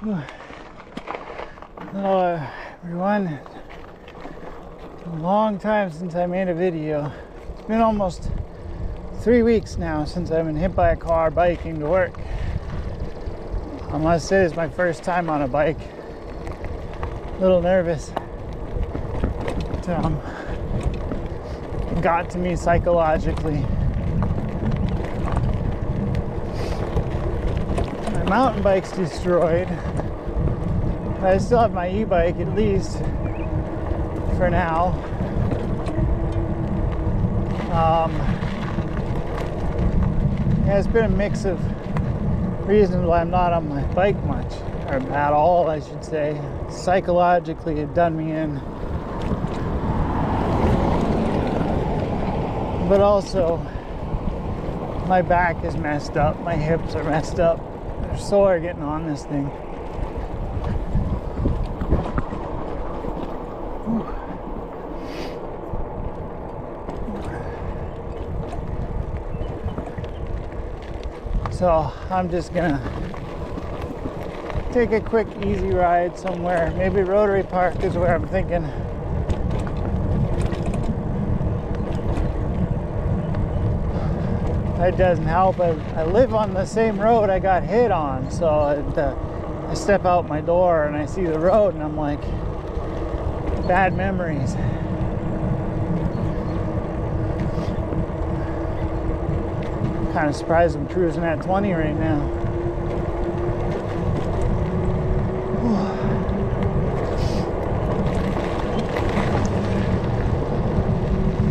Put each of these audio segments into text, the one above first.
Hello everyone. It's a long time since I made a video. It's been almost 3 weeks now since I've been hit by a car biking to work. I must say it's my first time on a bike. A little nervous. But, got to me psychologically. My mountain bike's destroyed. I still have my e-bike, at least for now. Yeah, it's been a mix of reasons why I'm not on my bike much, or at all, I should say. Psychologically, it done me in. But also, my back is messed up, my hips are messed up. They're sore getting on this thing. So I'm just gonna take a quick easy ride somewhere. Maybe Rotary Park is where I'm thinking. That doesn't help. I live on the same road I got hit on, so I step out my door and I see the road and I'm like, bad memories. Kind of surprised I'm cruising at 20 right now.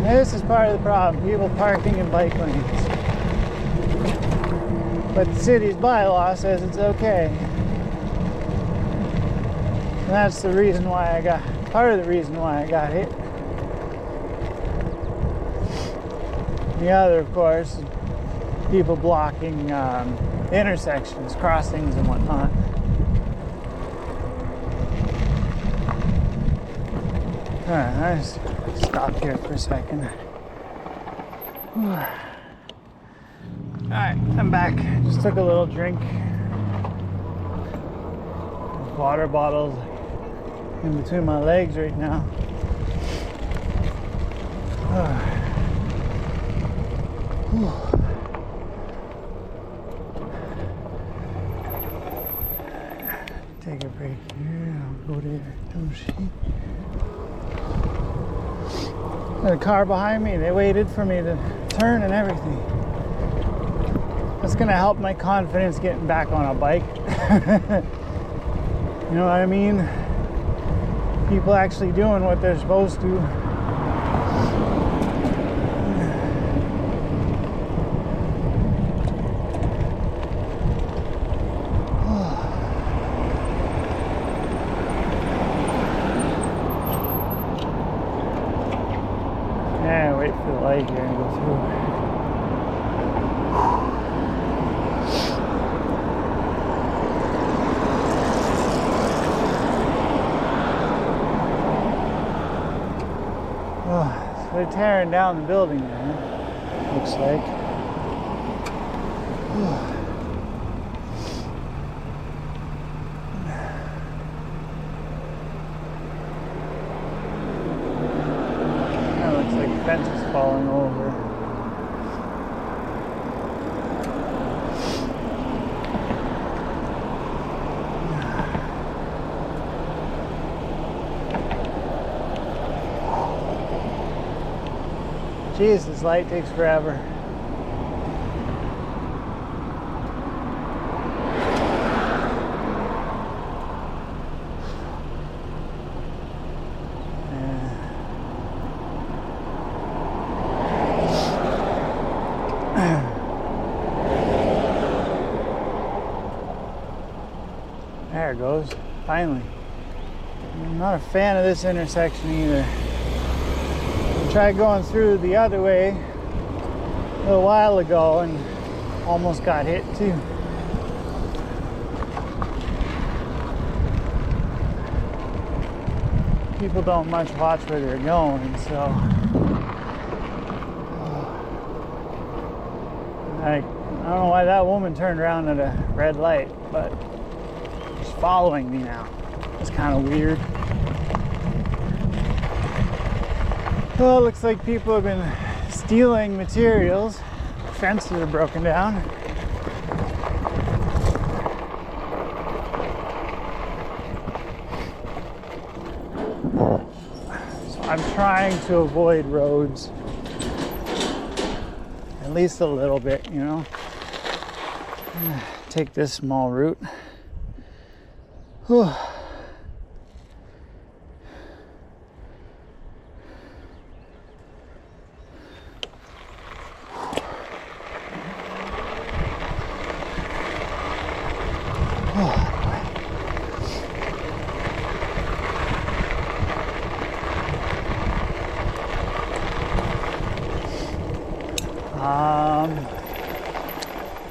This is part of the problem, people parking in bike lanes. But the city's bylaw says it's okay. And that's the reason why part of the reason why I got hit. The other, of course, is people blocking intersections, crossings, and whatnot. Alright, I just stop here for a second. Alright, I'm back. Just took a little drink. Water bottles in between my legs right now. Take a break here. I'll go there. Oh shit. There's a car behind me. They waited for me to turn and everything. That's gonna help my confidence getting back on a bike. You know what I mean? People actually doing what they're supposed to. Yeah, wait for the light here and go through. So they're tearing down the building now, looks like. That looks like the fence is falling over. Jeez, this light takes forever. There it goes, finally. I'm not a fan of this intersection either. I tried going through the other way a little while ago and almost got hit too. People don't much watch where they're going, so I don't know why that woman turned around at a red light, but following me now. It's kind of weird. Well, it looks like people have been stealing materials. Fences are broken down. So I'm trying to avoid roads. At least a little bit, you know. Take this small route. Whew.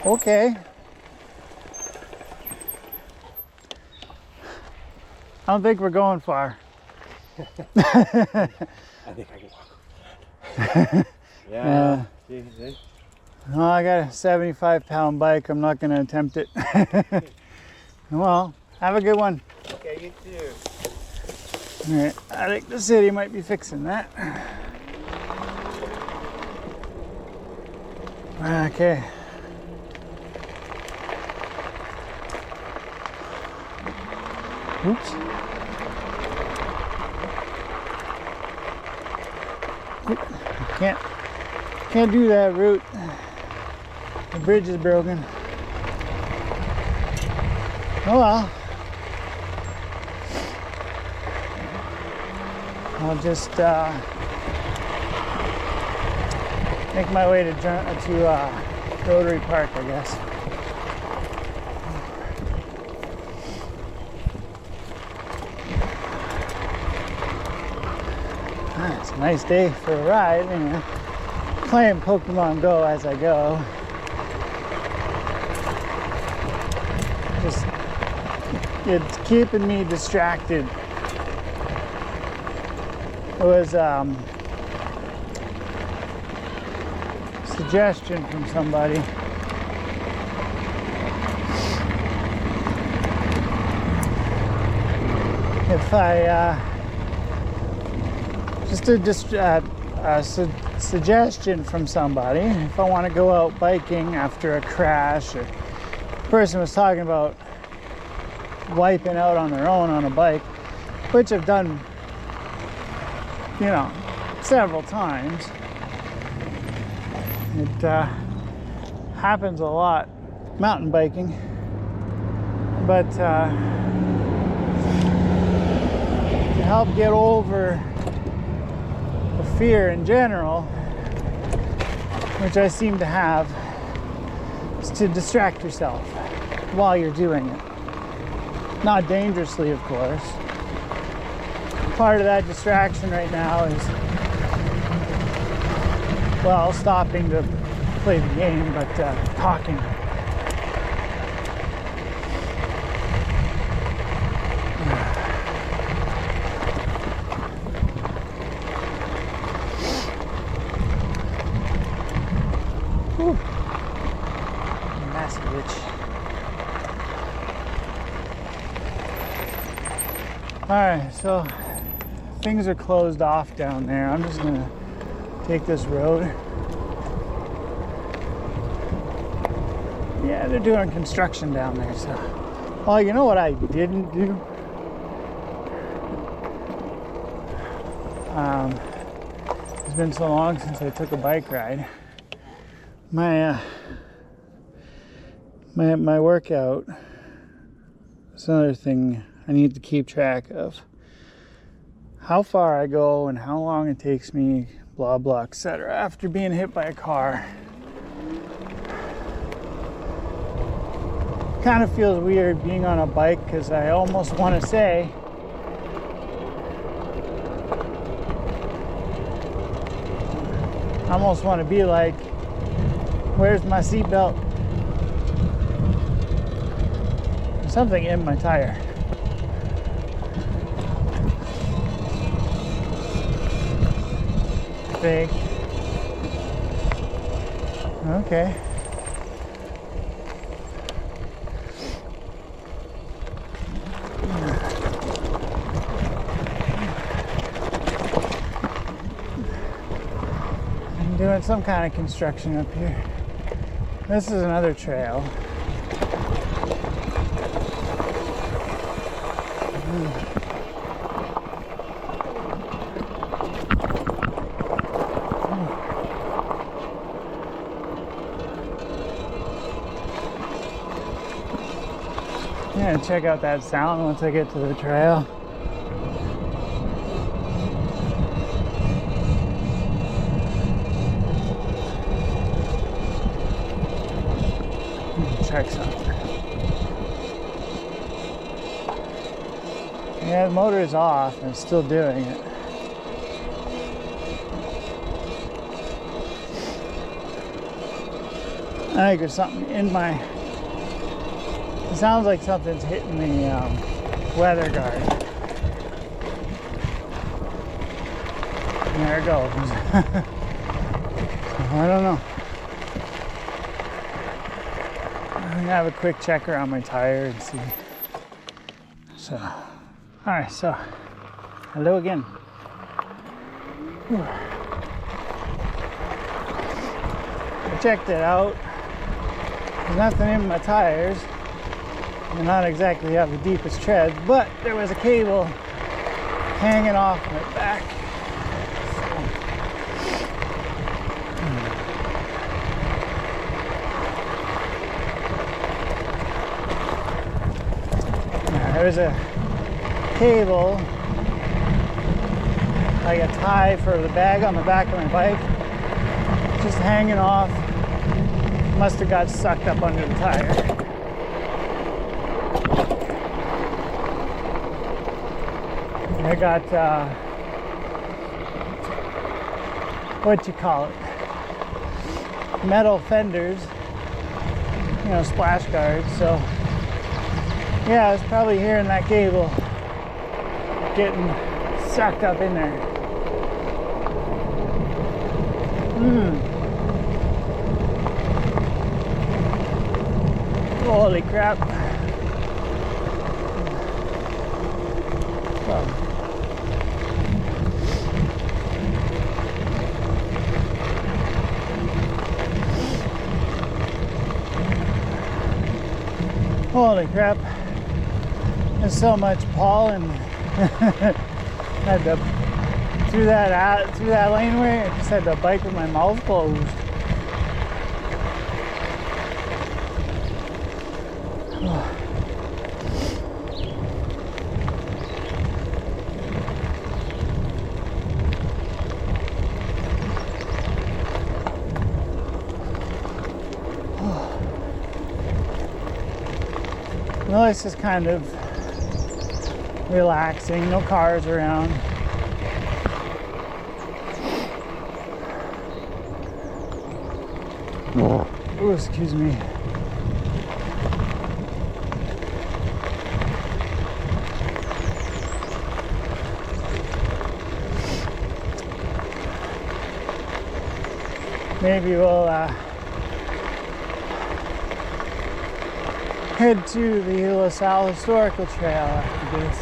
Okay. I don't think we're going far. I think I can walk. Yeah. Well, I got a 75-pound bike. I'm not going to attempt it. Well, have a good one. Okay, you too. All right. I think the city might be fixing that. Okay. Oops. Can't do that route. The bridge is broken. Oh well. I'll just make my way to Rotary Park, I guess. It's a nice day for a ride, you know. Playing Pokemon Go as I go. Just, it's keeping me distracted. It was suggestion from somebody. If I suggestion from somebody, if I want to go out biking after a crash, or the person was talking about wiping out on their own on a bike, which I've done, you know, several times. It happens a lot, mountain biking, but to help get over the fear in general, which I seem to have, is to distract yourself while you're doing it. Not dangerously, of course. Part of that distraction right now is, well, stopping to play the game, but talking. Whew. Massive itch. Alright, so things are closed off down there. I'm just gonna take this road. Yeah, they're doing construction down there, so. Oh, you know what I didn't do? It's been so long since I took a bike ride. My workout is another thing I need to keep track of. How far I go and how long it takes me, blah blah, etc. after being hit by a car. Kind of feels weird being on a bike because I almost want to say, I almost want to be like, where's my seatbelt? There's something in my tire. Fake. Okay. some kind of construction up here. This is another trail. I'm gonna check out that sound once I get to the trail. Check something. Yeah, the motor is off and it's still doing it. I think there's something in my... It sounds like something's hitting the weather guard. There it goes. I don't know. I'm gonna have a quick check around my tire and see. So, all right. So, hello again. Whew. I checked it out. There's nothing in my tires. They're not exactly have the deepest treads, but there was a cable hanging off my back. There's a cable, like a tie for the bag on the back of my bike, just hanging off. Must have got sucked up under the tire. I got, what you call it, metal fenders, you know, splash guards, so yeah, I was probably hearing that cable getting sucked up in there. Holy crap. Holy crap. There's so much pollen. Had to through that laneway. I just had to bike with my mouth closed. Well, this is kind of relaxing, no cars around. Oh, excuse me. Maybe we'll head to the LaSalle Historical Trail after this.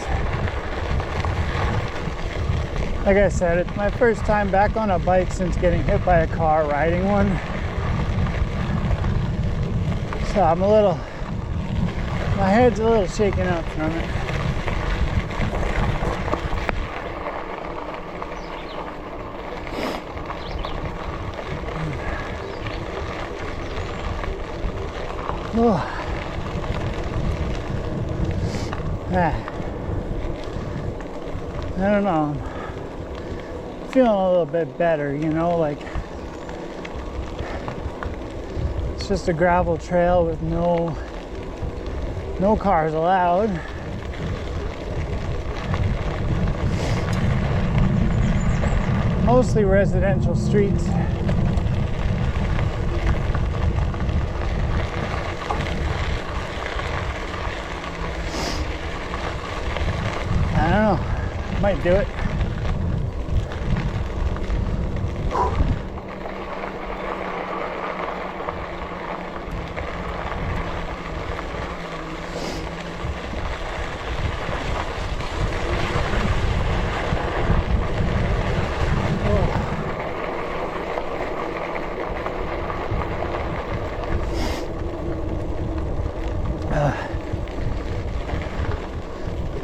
Like I said, it's my first time back on a bike since getting hit by a car riding one. So I'm my head's a little shaken up from it. Oh. I don't know. I'm feeling a little bit better, you know, like it's just a gravel trail with no cars allowed. Mostly residential streets. I don't know. Might do it.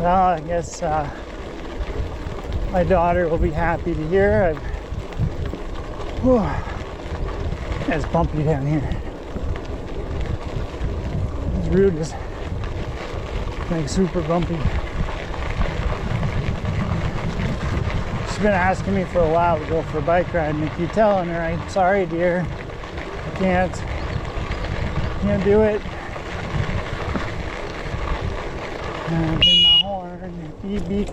Well, I guess my daughter will be happy to hear. It's bumpy down here. This route is like super bumpy. She's been asking me for a while to go for a bike ride, and I keep telling her, I'm sorry, dear, I can't do it. And in my horn, beep beep.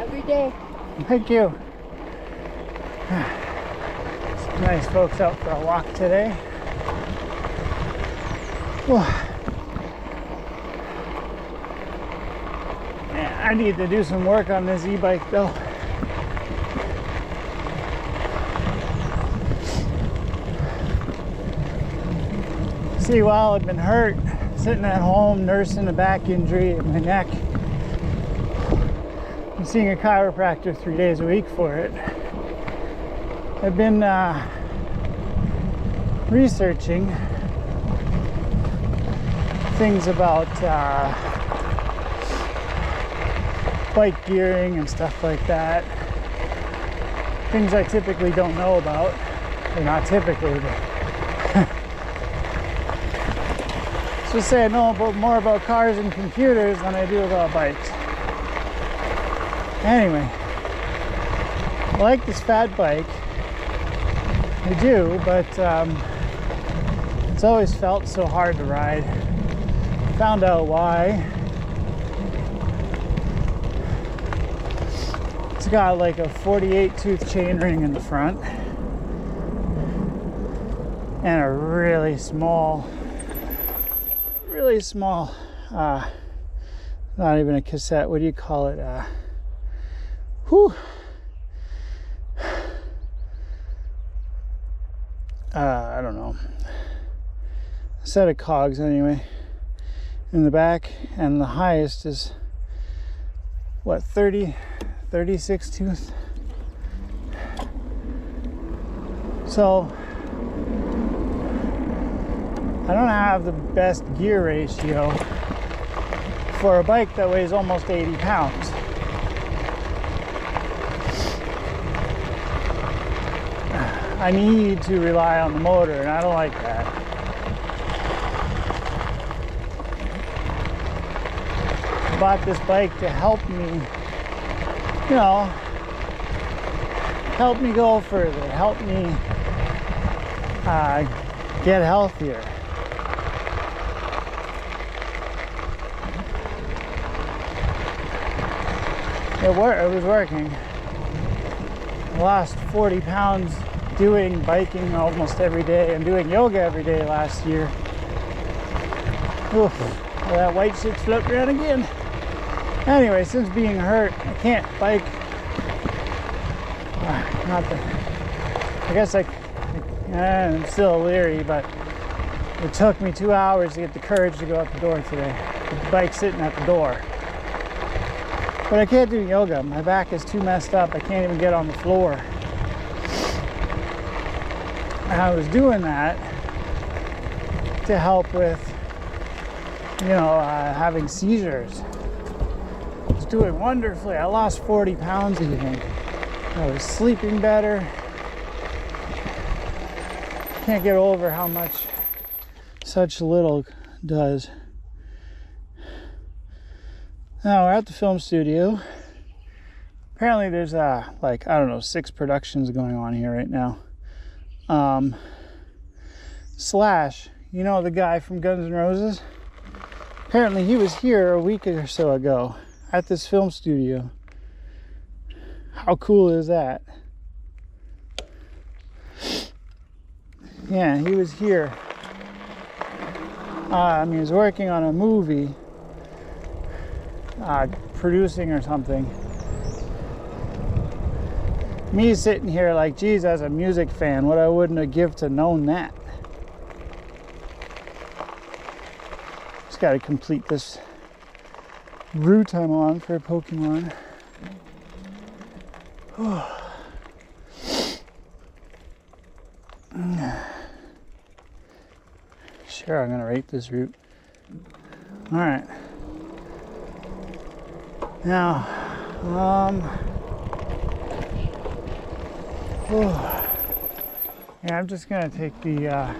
Every day. Thank you. Some nice folks out for a walk today. Yeah, I need to do some work on this e-bike though. See, while I've been hurt, sitting at home nursing a back injury in my neck, I'm seeing a chiropractor 3 days a week for it. I've been researching things about bike gearing and stuff like that. Things I typically don't know about. Or not typically, but let's just say I know more about cars and computers than I do about bikes. Anyway, I like this fat bike. I do, but it's always felt so hard to ride. Found out why. It's got like a 48 tooth chainring in the front and a really small, not even a cassette, what do you call it? I don't know. A set of cogs anyway in the back, and the highest is what, 36 tooth. So I don't have the best gear ratio for a bike that weighs almost 80 pounds. I need to rely on the motor, and I don't like that. I bought this bike to help me, help me go further, help me get healthier. It was working. I lost 40 pounds doing biking almost every day and doing yoga every day last year. Oof, that white shit's floating around again. Anyway, since being hurt, I can't bike. I guess I'm still leery, but it took me 2 hours to get the courage to go out the door today. The bike's sitting at the door. But I can't do yoga. My back is too messed up. I can't even get on the floor. And I was doing that to help with, having seizures. I was doing wonderfully. I lost 40 pounds even. I was sleeping better. Can't get over how much such little does. Now we're at the film studio. Apparently there's 6 productions going on here right now. Slash, the guy from Guns N' Roses? Apparently he was here a week or so ago at this film studio. How cool is that? Yeah, he was here. He was working on a movie, producing or something. Me sitting here like, geez, as a music fan, what I wouldn't have give to known that. Just got to complete this route I'm on for Pokemon. Sure, I'm gonna rate this route. All right. Now, yeah, I'm just gonna take the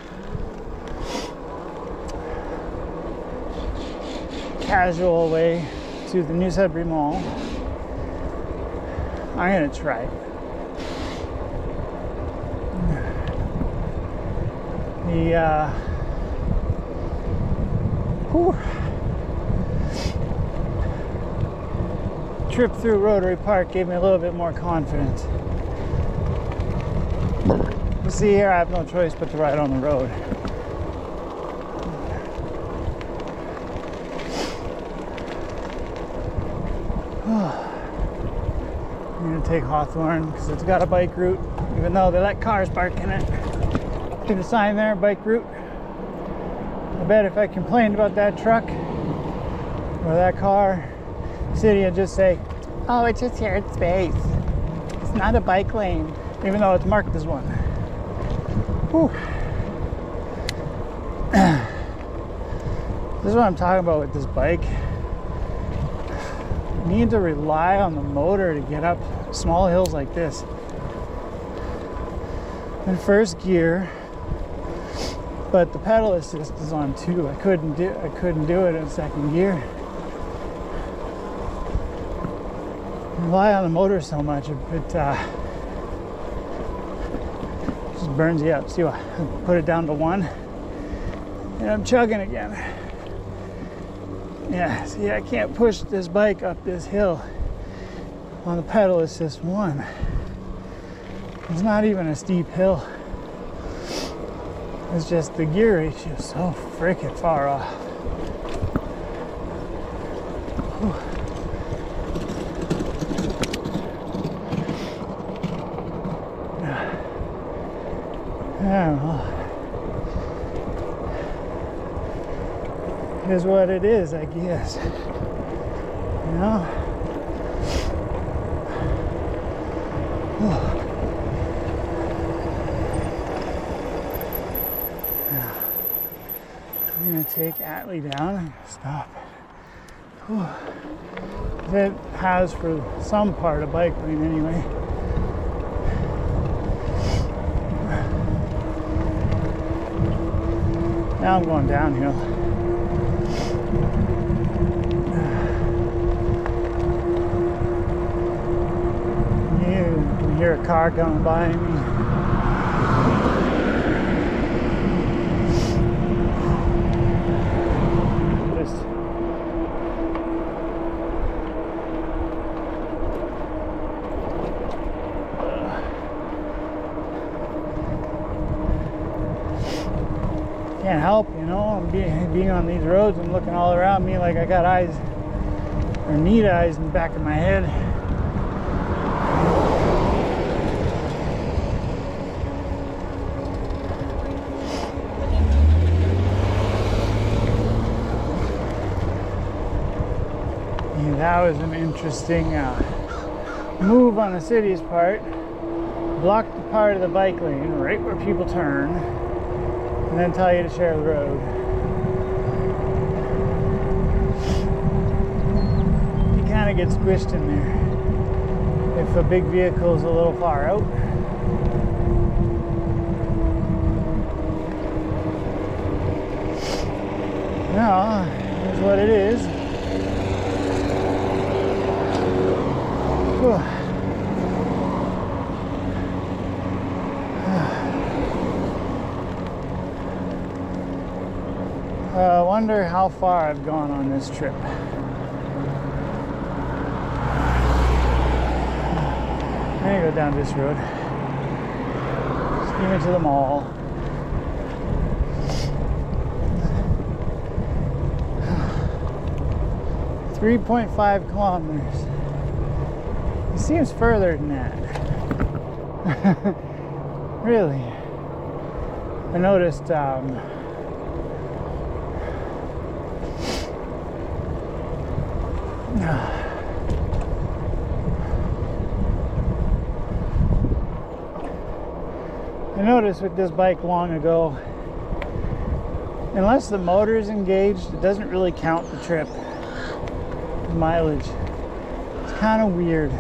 casual way to the New Sudbury Mall. I'm gonna try it. The trip through Rotary Park gave me a little bit more confidence. You see here, I have no choice but to ride on the road. I'm gonna take Hawthorne because it's got a bike route, even though they let cars park in it. See the sign there, bike route. I bet if I complained about that truck or that car, the city would just say, oh, it's just shared space. It's not a bike lane, even though it's marked as one. Whew. This is what I'm talking about with this bike. You need to rely on the motor to get up small hills like this. In first gear, but the pedal assist is on too. I couldn't do it in second gear. Rely on the motor so much, it just burns you up. See what? Put it down to 1, and I'm chugging again. Yeah, see, I can't push this bike up this hill on the pedal assist 1. It's not even a steep hill. It's just the gear ratio is so freaking far off. Whew. I don't know. It is what it is, I guess. You know? I'm gonna take Atlee down and stop. It has for some part a bike lane anyway. Now I'm going downhill. You can hear a car coming by me. Can't help, you know, I'm being on these roads and looking all around me like I got eyes, or need eyes in the back of my head. Yeah, that was an interesting move on the city's part. Blocked the part of the bike lane right where people turn, and then tell you to share the road. You kind of get squished in there if a big vehicle is a little far out. No, here's what it is. Whew. I wonder how far I've gone on this trip. I'm gonna go down this road. Just even to the mall. .5 kilometers. It seems further than that. Really. I noticed noticed with this bike long ago, unless the motor is engaged, it doesn't really count the trip mileage. It's kind of weird.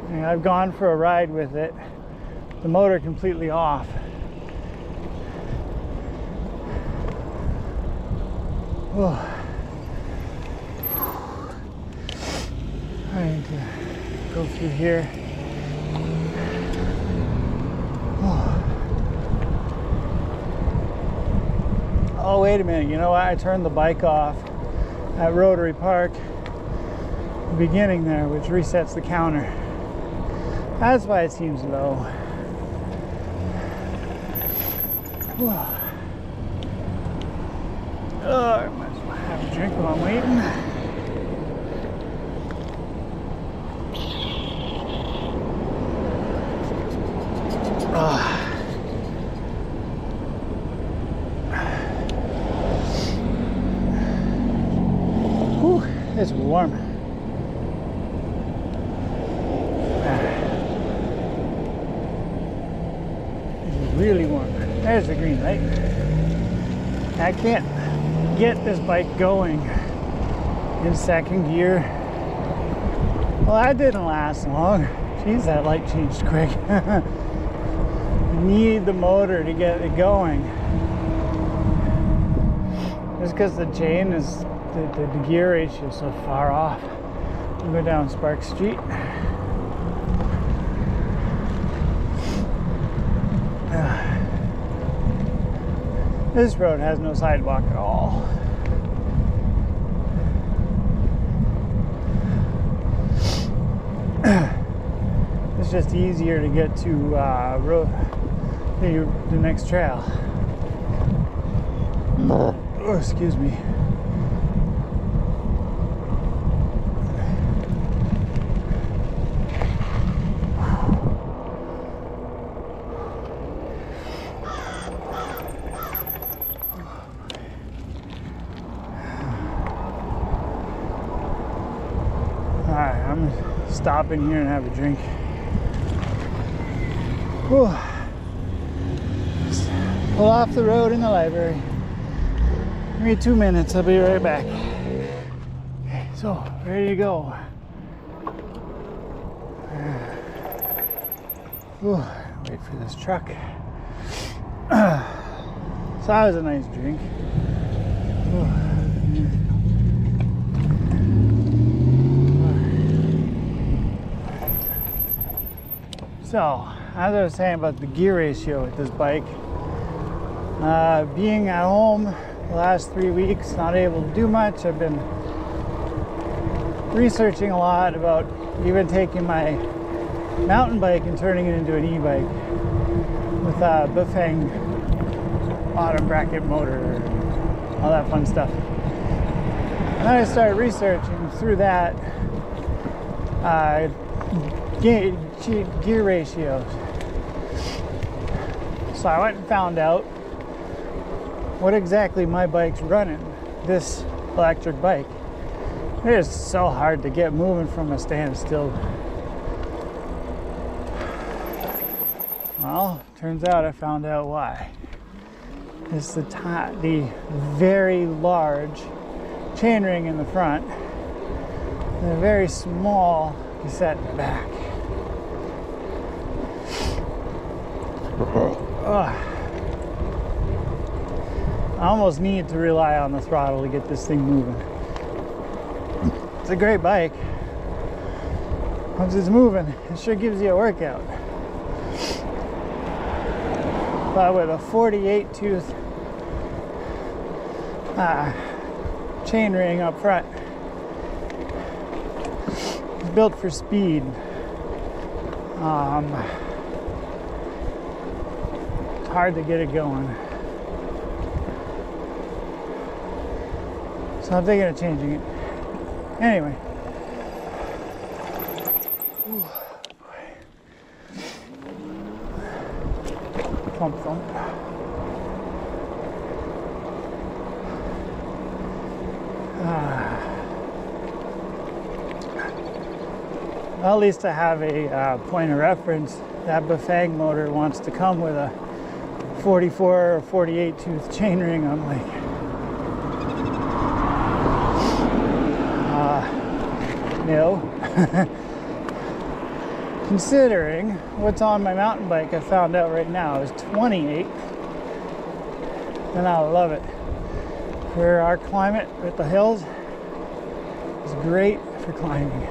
And I've gone for a ride with it, the motor completely off. Oh. I need to go through here. Oh, wait a minute. You know what? I turned the bike off at Rotary Park, the beginning there, which resets the counter. That's why it seems low. Oh, I might as well have a drink while I'm waiting. Whew, it's warm. It's really warm. There's the green light. I can't get this bike going in second gear. Well, that didn't last long. Jeez, that light changed quick. You need the motor to get it going. Just because the chain is, the gear ratio is so far off. We'll go down Spark Street. This road has no sidewalk at all. It's just easier to get to the next trail. Oh, excuse me. Alright, I'm gonna stop in here and have a drink. Whew. Just pull off the road in the library. Give me 2 minutes, I'll be right back. Okay, so ready to go. Whew, wait for this truck. So that was a nice drink. So, as I was saying about the gear ratio with this bike, being at home the last 3 weeks, not able to do much, I've been researching a lot about even taking my mountain bike and turning it into an e-bike with a Bafang bottom bracket motor, all that fun stuff. And then I started researching through that gear ratios. So I went and found out what exactly my bike's running, this electric bike. It is so hard to get moving from a standstill. Well, turns out I found out why. It's the very large chainring in the front and a very small cassette in the back. I almost need to rely on the throttle to get this thing moving. It's a great bike. Once it's moving, it sure gives you a workout. But with a 48 tooth chain ring up front, it's built for speed. It's hard to get it going. So I'm thinking of changing it. Anyway. Thump thump. Well, at least I have a point of reference. That Bafang motor wants to come with a 44 or 48 tooth chainring. I'm like, no. Considering what's on my mountain bike, I found out right now is 28, and I love it. For our climate with the hills, it's great for climbing.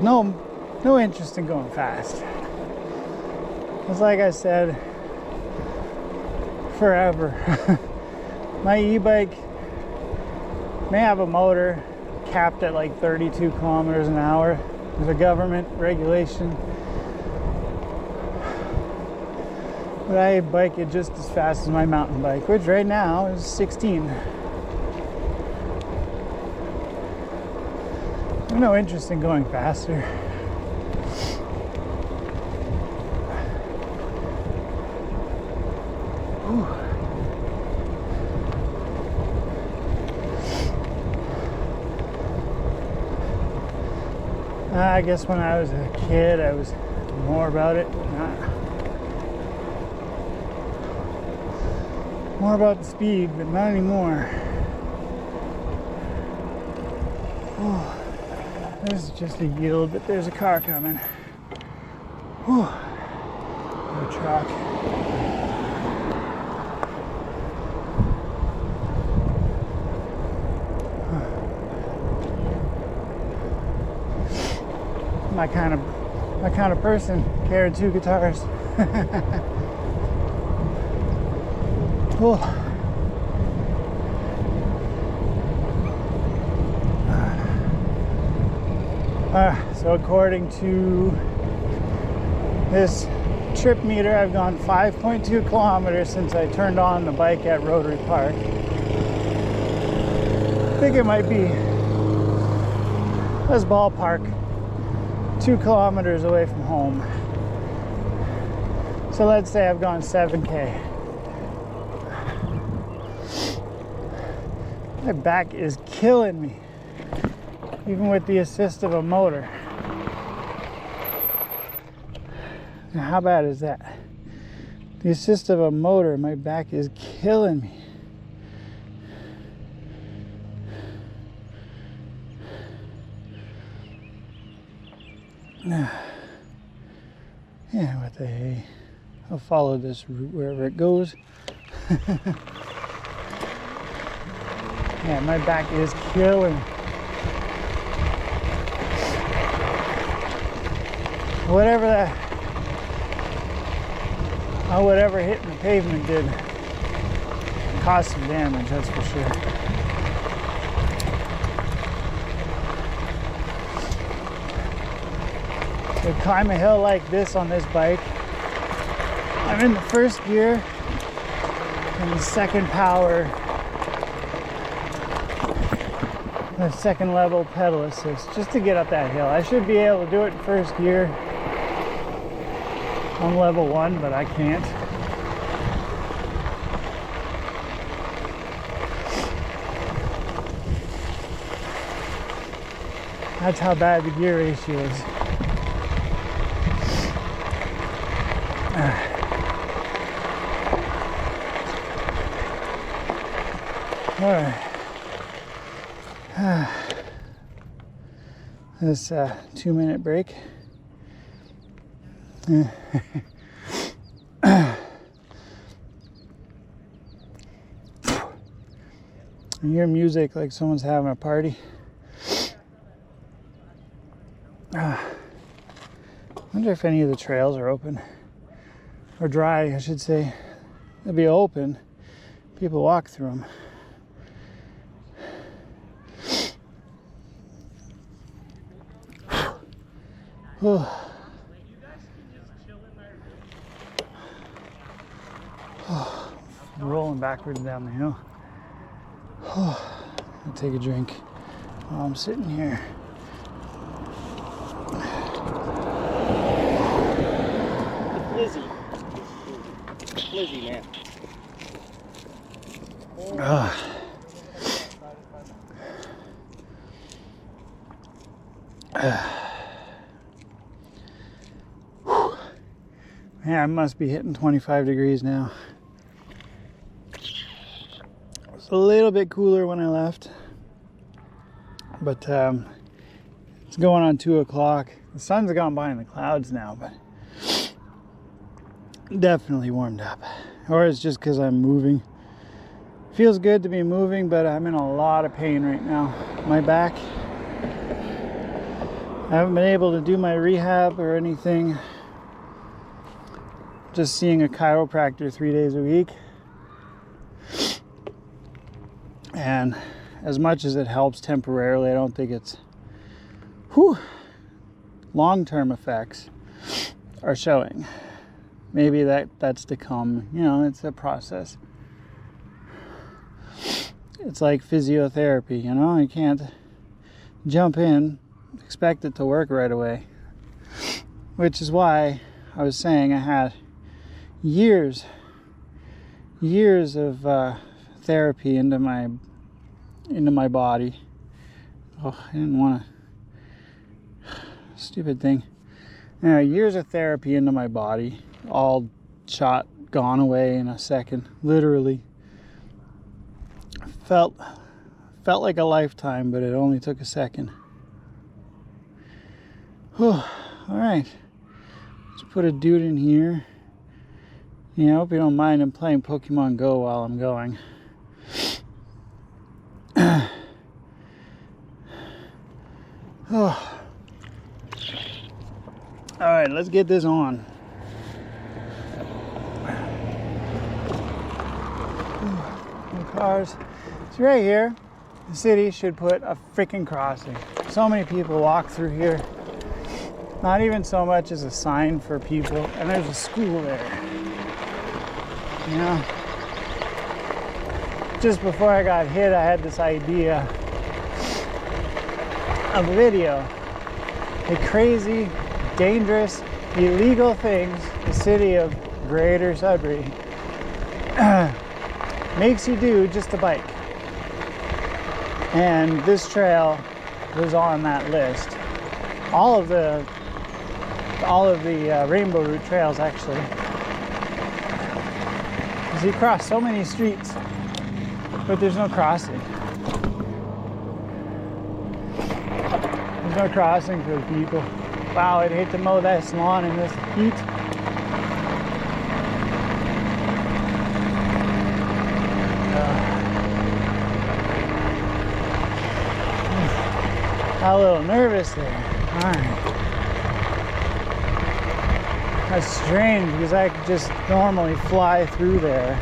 No interest in going fast. It's like I said, forever. My e-bike may have a motor capped at like 32 kilometers an hour. There's a government regulation. But I bike it just as fast as my mountain bike, which right now is 16. I have no interest in going faster. I guess when I was a kid, I was more about it. More about the speed, but not anymore. Oh, this is just a yield, but there's a car coming. Oh, no truck. My kind of person carrying two guitars. Cool. So according to this trip meter, I've gone 5.2 kilometers since I turned on the bike at Rotary Park. I think it might be, let's ballpark, 2 kilometers away from home. So let's say I've gone 7K. My back is killing me, even with the assist of a motor. Now, how bad is that? The assist of a motor, my back is killing me. Yeah, what the hey? I'll follow this route wherever it goes. Yeah, my back is killing. Whatever hitting the pavement did caused some damage, that's for sure. To climb a hill like this on this bike, I'm in the first gear and the second power, the second level pedal assist, just to get up that hill. I should be able to do it in first gear on level 1, but I can't. That's how bad the gear ratio is. All right. This 2-minute break. You hear music like someone's having a party. Wonder if any of the trails are open or dry, I should say. They'll be open. People walk through them. Rolling backwards down the hill. I'll take a drink while I'm sitting here. Lizzie, man. Yeah, it must be hitting 25 degrees now. It was a little bit cooler when I left, but it's going on 2 o'clock. The sun's gone by in the clouds now, but definitely warmed up. Or it's just because I'm moving. Feels good to be moving, but I'm in a lot of pain right now. My back. I haven't been able to do my rehab or anything. Just seeing a chiropractor 3 days a week. And as much as it helps temporarily, I don't think it's long-term effects are showing. Maybe that's to come. You know, it's a process. It's like physiotherapy, you know? You can't jump in, expect it to work right away. Which is why I was saying I had years of therapy into my body. Oh, I didn't want to. Stupid thing. Years of therapy into my body, all gone away in a second, literally. Felt like a lifetime, but it only took a second. All right, let's put a dude in here. Yeah, I hope you don't mind him playing Pokemon Go while I'm going. Oh. All right, let's get this on. No cars. So right here, the city should put a freaking crossing. So many people walk through here. Not even so much as a sign for people. And there's a school there. You know? Just before I got hit, I had this idea of a video. The crazy, dangerous, illegal things the city of Greater Sudbury makes you do just to bike. And this trail was on that list. All of the Rainbow Route trails, actually. Because you cross so many streets, but there's no crossing. There's no crossing for the people. Wow, I'd hate to mow that lawn in this heat. Got a little nervous there. Alright. That's strange because I could just normally fly through there.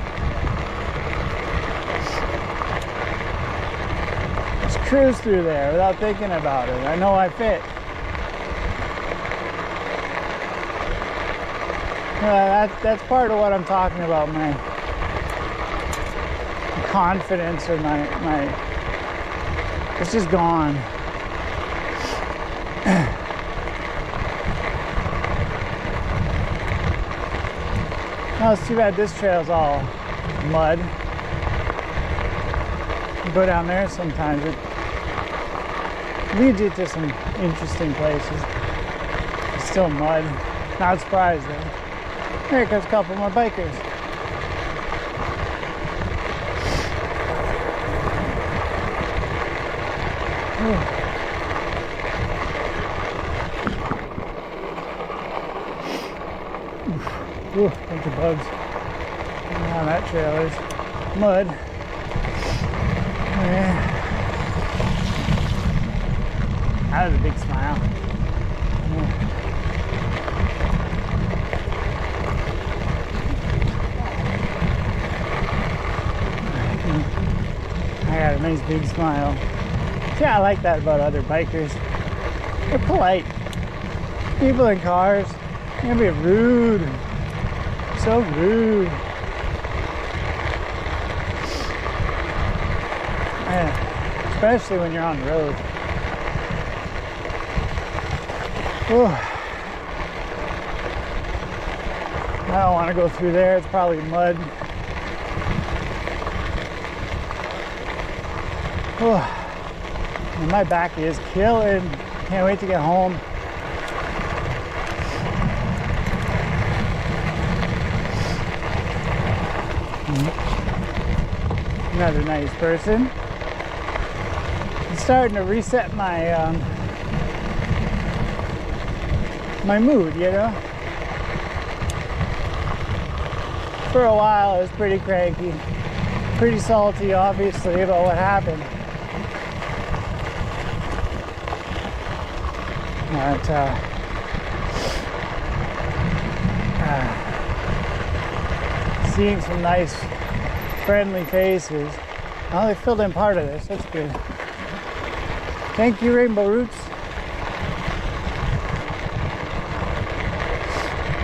Just cruise through there without thinking about it. I know I fit. That's part of what I'm talking about, my confidence or my it's just gone. No, it's too bad this trail's all mud. You go down there sometimes, it leads you to some interesting places. It's still mud. Not surprised though. Here comes a couple more bikers. Ooh, bunch of bugs. How that trail is. Mud. Yeah. That was a big smile. Yeah. I got a nice big smile. Yeah, I like that about other bikers. They're polite. People in cars, they're gonna be rude. So rude. Yeah, especially when you're on the road. Whew. I don't want to go through there. It's probably mud. Whew. And my back is killing. Can't wait to get home. another nice person. It's starting to reset my my mood, you know. For a while I was pretty cranky, pretty salty obviously about what happened. But seeing some nice friendly faces. Oh, they filled in part of this, that's good. Thank you, Rainbow Roots.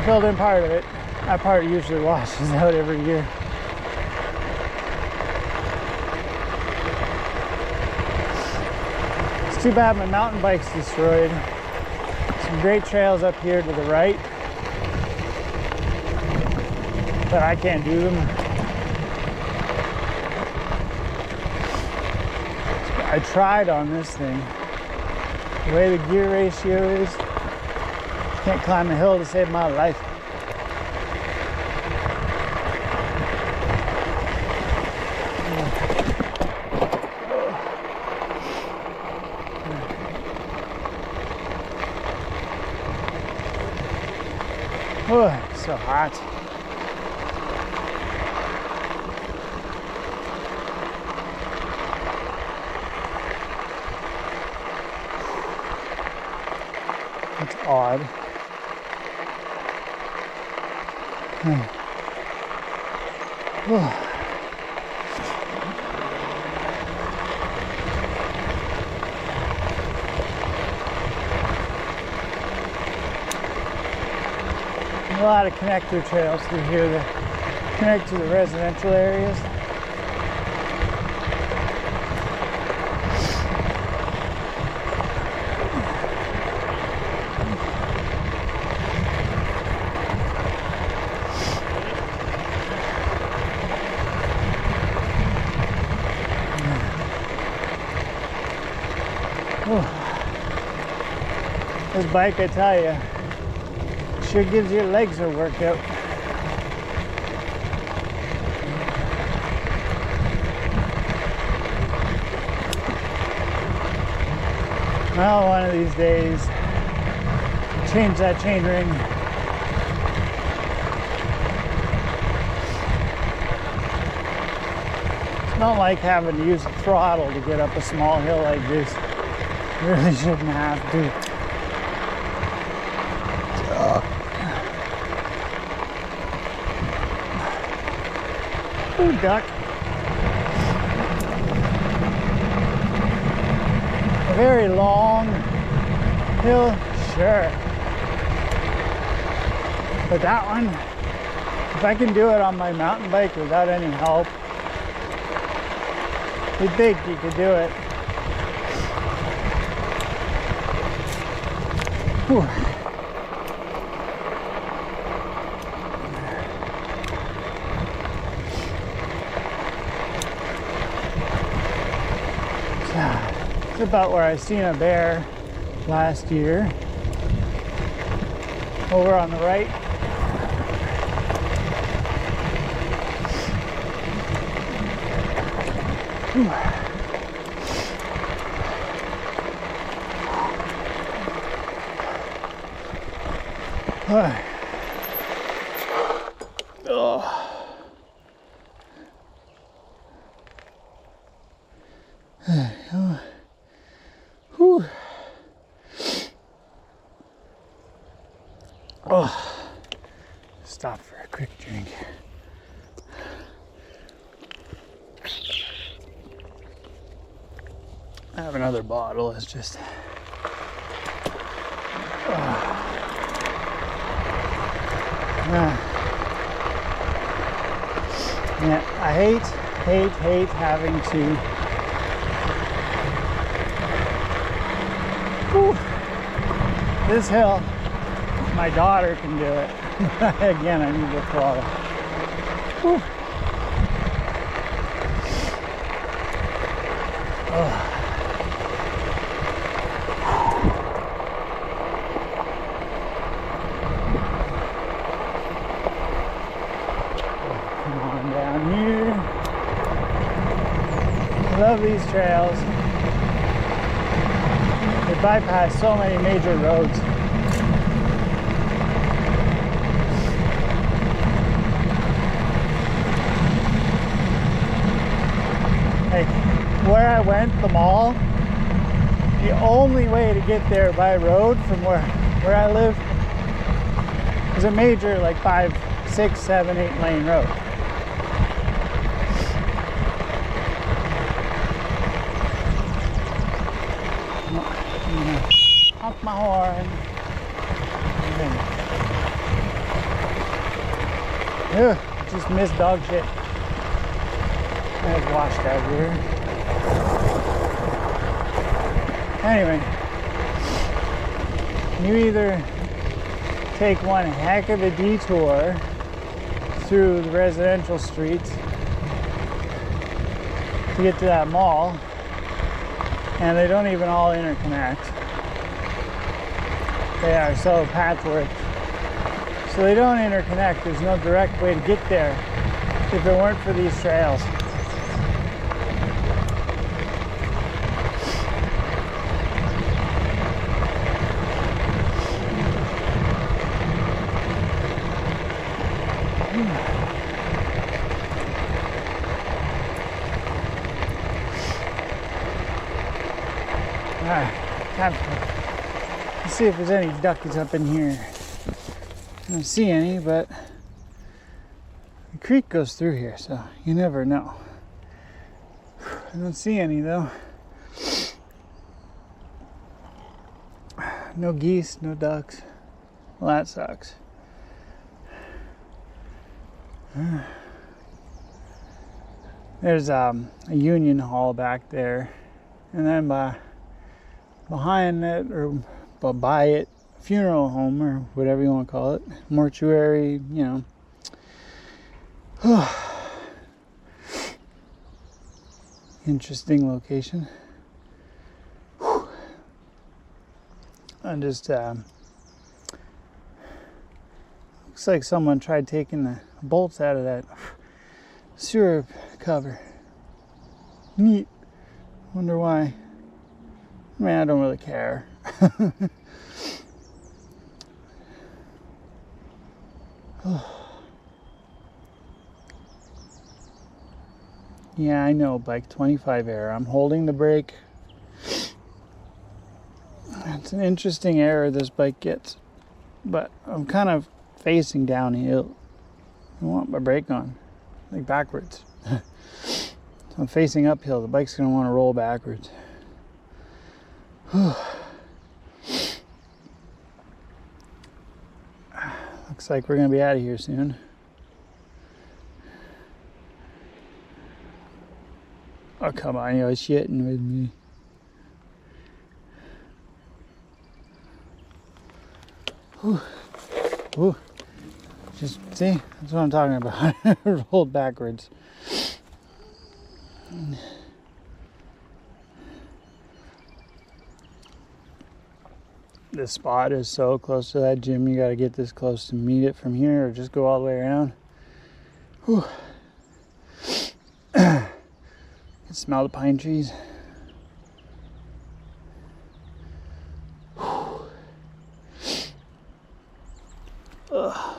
Filled in part of it. That part usually washes out every year. It's too bad my mountain bike's destroyed. Some great trails up here to the right, but I can't do them. I tried on this thing. The way the gear ratio is, can't climb a hill to save my life. Oh, it's so hot. It's odd. Oh. A lot of connector trails through here that connect to the residential areas. This bike, I tell you, sure gives your legs a workout. Well, one of these days, change that chain ring. It's not like having to use a throttle to get up a small hill like this. You really shouldn't have to. Ooh, duck. A very long hill, sure. But that one, if I can do it on my mountain bike without any help, you'd think you could do it. Whew. It's about where I seen a bear last year. Over on the right. Stop for a quick drink. I have another bottle. It's just yeah, I hate having to this hill. My daughter can do it. Again, I need the throttle. Whew. Oh. Come on down here. Love these trails. They bypass so many major roads. Like where I went, the mall, the only way to get there by road from where I live is a major like 5, 6, 7, 8 lane road. Honk my horn. Ugh, just missed dog shit. It's washed out here. Anyway, you either take one heck of a detour through the residential streets to get to that mall, and they don't even all interconnect. They are so patchwork. So they don't interconnect. There's no direct way to get there if it weren't for these trails. Alright, time to see if there's any duckies up in here. I don't see any, but the creek goes through here, so you never know. I don't see any though. No geese, no ducks. Well, that sucks. There's a union hall back there, and then behind it, or by it, funeral home, or whatever you want to call it, mortuary, you know. Interesting location. And just looks like someone tried taking the bolts out of that sewer cover. Neat. Wonder why. I mean, I don't really care. Yeah, I know, bike 25 error. I'm holding the brake. It's an interesting error this bike gets, but I'm kind of facing downhill. I want my brake on, like backwards. So I'm facing uphill. The bike's gonna want to roll backwards. Looks like we're gonna be out of here soon. Oh, come on, you're shitting with me. Whew. Whew. Just see, that's what I'm talking about. Rolled backwards. This spot is so close to that gym. You got to get this close to meet it from here, or just go all the way around. Whew. I smell the pine trees. Ugh.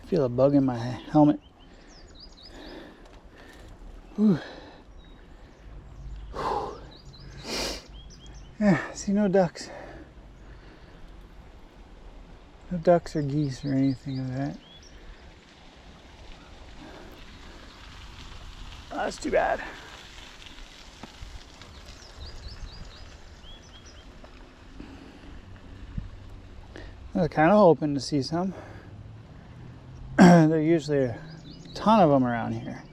Feel a bug in my helmet. Whew. Yeah, see no ducks. No ducks or geese or anything of that. Oh, that's too bad. I was kind of hoping to see some. There are usually a ton of them around here.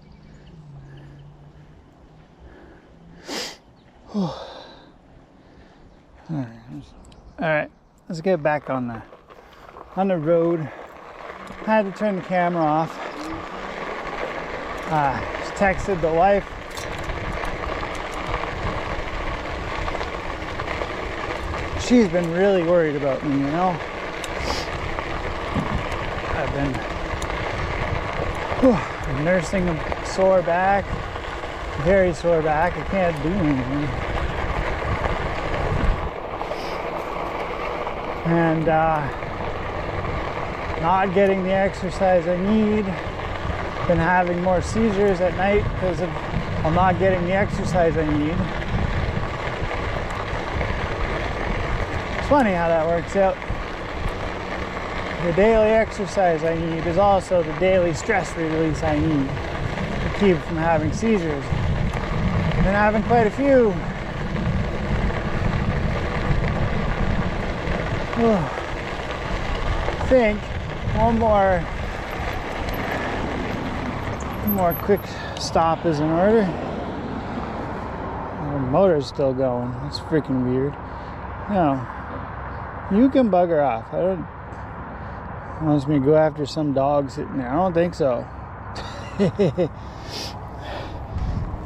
All right, let's get back on the road. I had to turn the camera off. Just texted the wife. She's been really worried about me, you know. I've been nursing a sore back. very sore back. I can't do anything. And not getting the exercise I need. Been having more seizures at night because I'm not getting the exercise I need. It's funny how that works out. The daily exercise I need is also the daily stress release I need to keep from having seizures. I've been having quite a few. I think one more quick stop is in order. The motor's still going. It's freaking weird. No, you can bugger off. I don't. Wants me to go after some dog sitting there. I don't think so.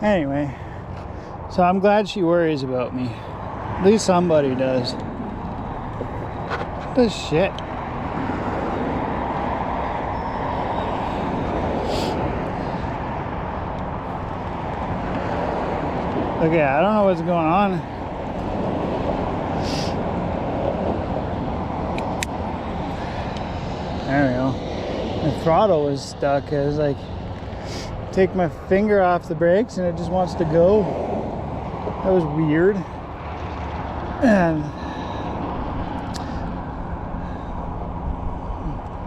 Anyway, so I'm glad she worries about me. At least somebody does. This shit. Okay, I don't know what's going on. There we go. My throttle was stuck. I was like, take my finger off the brakes and it just wants to go. That was weird. And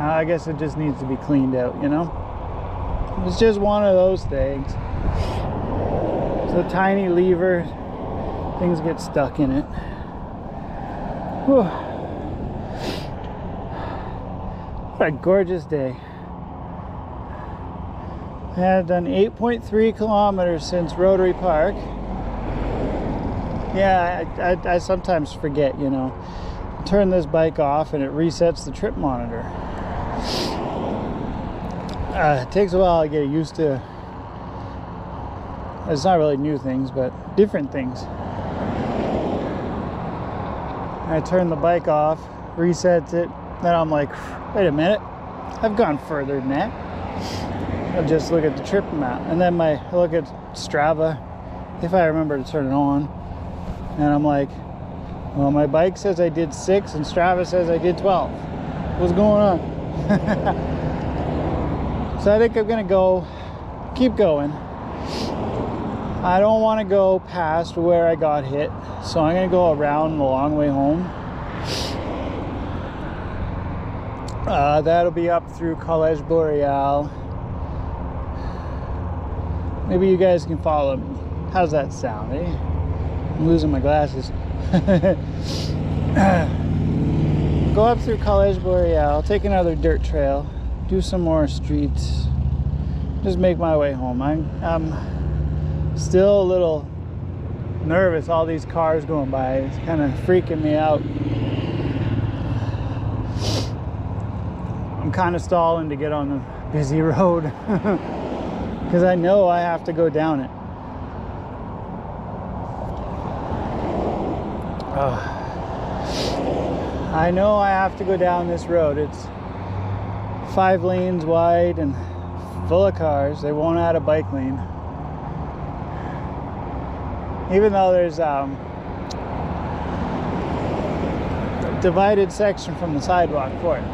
I guess it just needs to be cleaned out, you know? It's just one of those things. It's a tiny lever. Things get stuck in it. Whew. What a gorgeous day. I had done 8.3 kilometers since Rotary Park. Yeah, I sometimes forget, you know. Turn this bike off and it resets the trip monitor. It takes a while to get used to. It's not really new things, but different things. I turn the bike off, resets it, then I'm like, wait a minute, I've gone further than that. I'll just look at the trip map, and then I look at Strava, if I remember to turn it on, and I'm like, well, my bike says I did 6 and Strava says I did 12. What's going on? So I think I'm gonna keep going. I don't want to go past where I got hit, so I'm gonna go around the long way home. That'll be up through Collège Boreal. Maybe you guys can follow me. How's that sound, eh? I'm losing my glasses. Go up through Collège Boreal, take another dirt trail, do some more streets, just make my way home. I'm still a little nervous, all these cars going by. It's kind of freaking me out. I'm kind of stalling to get on the busy road because I know I have to go down it. I know I have to go down this road. It's 5 lanes wide and full of cars. They won't add a bike lane. Even though there's a divided section from the sidewalk for it.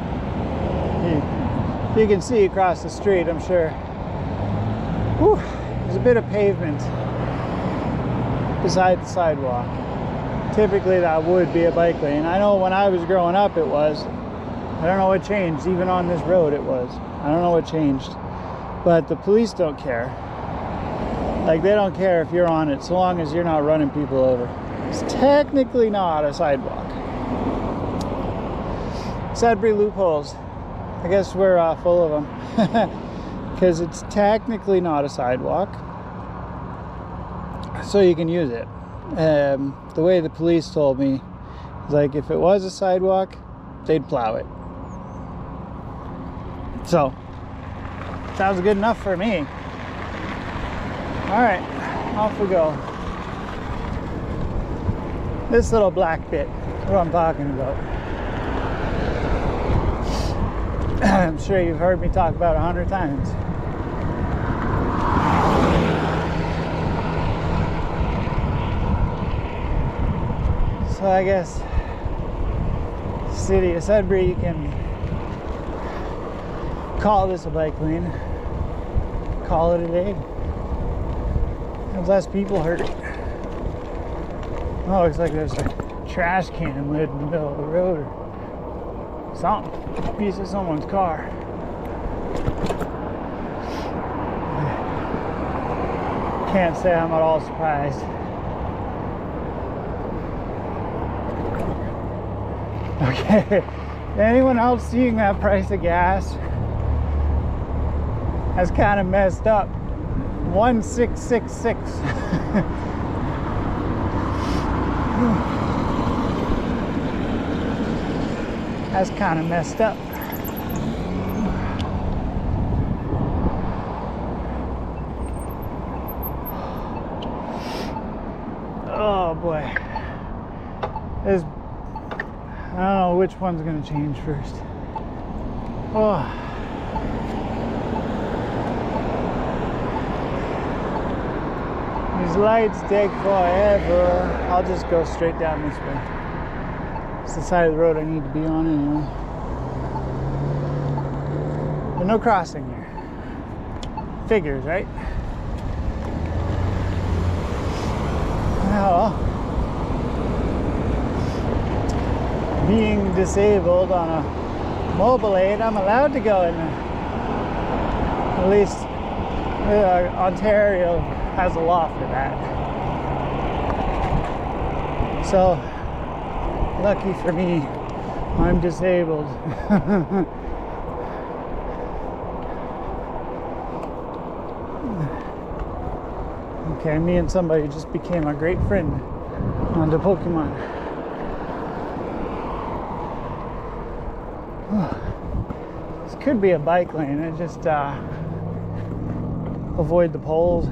You can see across the street, I'm sure. Whew, there's a bit of pavement beside the sidewalk. Typically that would be a bike lane. I know when I was growing up it was. I don't know what changed. Even on this road it was. I don't know what changed. But the police don't care. Like, they don't care if you're on it so long as you're not running people over. It's technically not a sidewalk. Sudbury loopholes. I guess we're full of them. Because it's technically not a sidewalk. So you can use it. The way the police told me is like, if it was a sidewalk, they'd plow it. So, sounds good enough for me. Alright, off we go. This little black bit, what I'm talking about. I'm sure you've heard me talk about 100 times. So I guess city of Sudbury, you can call this a bike lane. Call it a day. There's less people hurt. Oh, looks like there's a trash can lid in the middle of the road or something. A piece of someone's car. Can't say I'm at all surprised. Okay, anyone else seeing that price of gas? That's kind of messed up. 1666. That's kind of messed up. Oh boy. This, I don't know which one's gonna change first. Oh. These lights take forever. I'll just go straight down this way. It's the side of the road I need to be on anyway. But no crossing here. Figures, right? Well, being disabled on a mobile aid, I'm allowed to go in. At least Ontario has a law for that. So, lucky for me, I'm disabled. Okay, me and somebody just became a great friend on the Pokemon. This could be a bike lane. I just avoid the poles,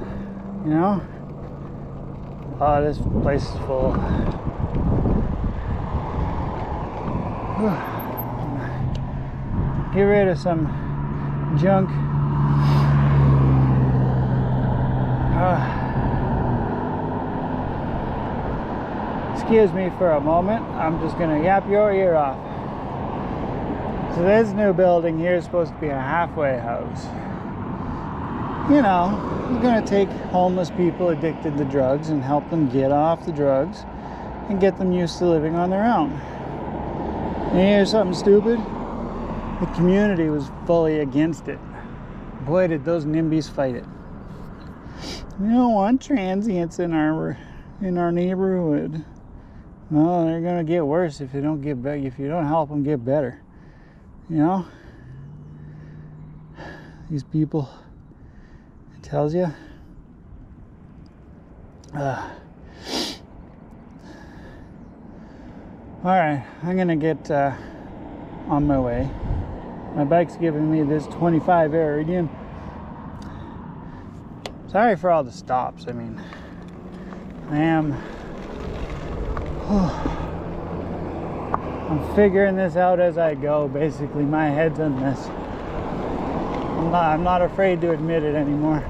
you know? Oh, this place is full. Get rid of some junk. Excuse me for a moment. I'm just gonna yap your ear off. So this new building here is supposed to be a halfway house. You know, we're gonna take homeless people addicted to drugs and help them get off the drugs and get them used to living on their own. And here's something stupid. The community was fully against it. Boy, did those NIMBYs fight it. We don't want transients in our neighborhood. No, they're gonna get worse if you don't help them get better. You know, these people. It tells you. All right, I'm gonna get on my way. My bike's giving me this 25 Iridium. Sorry for all the stops. I mean, I'm figuring this out as I go. Basically, my head's a mess. I'm not afraid to admit it anymore.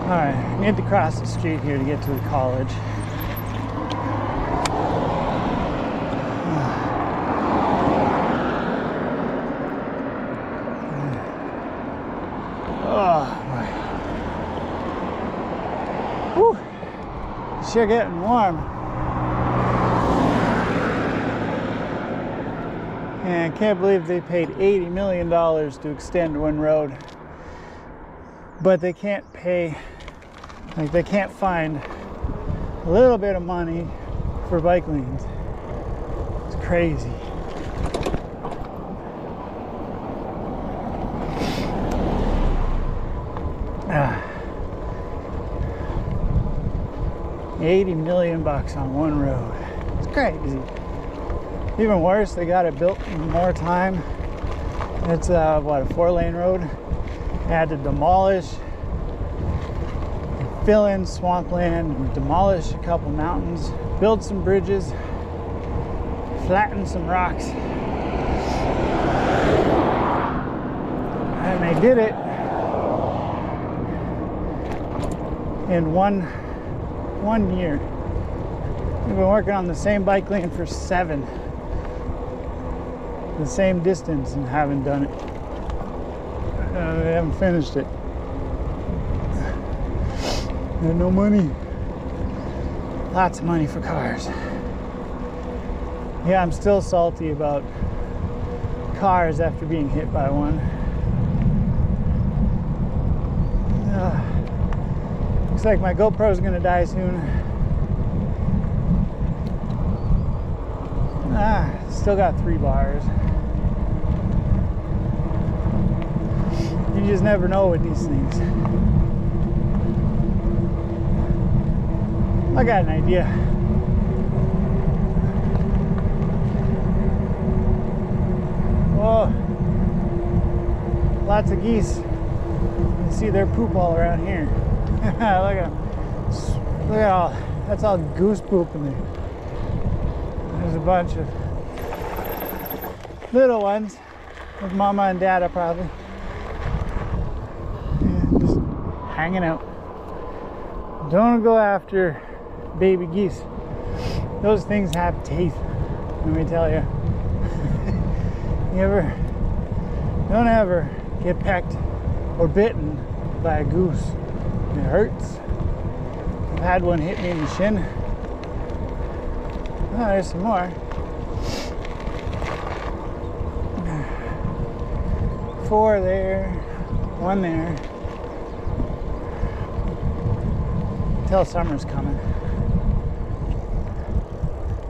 Alright, I need to cross the street here to get to the college. Sure getting warm. And I can't believe they paid $80 million to extend one road. But they can't pay, like they can't find a little bit of money for bike lanes. It's crazy. $80 million on one road. It's crazy. Even worse, they got it built in more time. It's a 4-lane road. They had to demolish, fill in swampland, and demolish a couple mountains, build some bridges, flatten some rocks, and make did it in one year. We've been working on the same bike lane for 7. The same distance, and haven't done it. We haven't finished it. Had no money. Lots of money for cars. Yeah, I'm still salty about cars after being hit by one. Looks like my GoPro's gonna die soon. Still got 3 bars. You just never know with these things. I got an idea. Whoa. Lots of geese. You see their poop all around here. Look at all. That's all goose poop in there. There's a bunch of little ones with mama and dada probably. Yeah, just hanging out. Don't go after baby geese. Those things have teeth, let me tell you. Don't ever get pecked or bitten by a goose. It hurts. I've had one hit me in the shin. Oh, there's some more. 4 there, 1 there. Till summer's coming.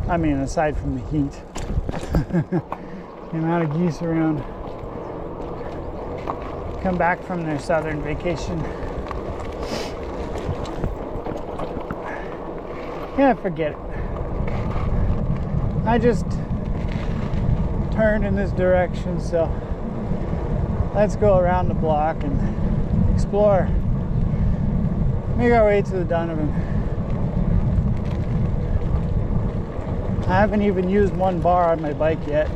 I mean, aside from the heat. The amount of geese around. Come back from their southern vacation. Yeah, forget it. I just turned in this direction, so let's go around the block and explore. Make our way to the Donovan. I haven't even used 1 bar on my bike yet.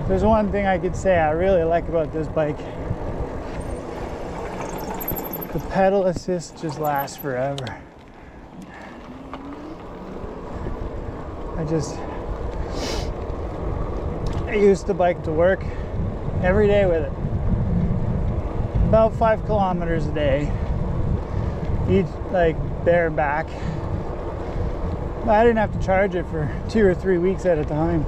There's one thing I could say I really like about this bike. The pedal assist just lasts forever. I used the bike to work every day with it. About 5 kilometers a day. Each, like, there and back. But I didn't have to charge it for 2 or 3 weeks at a time.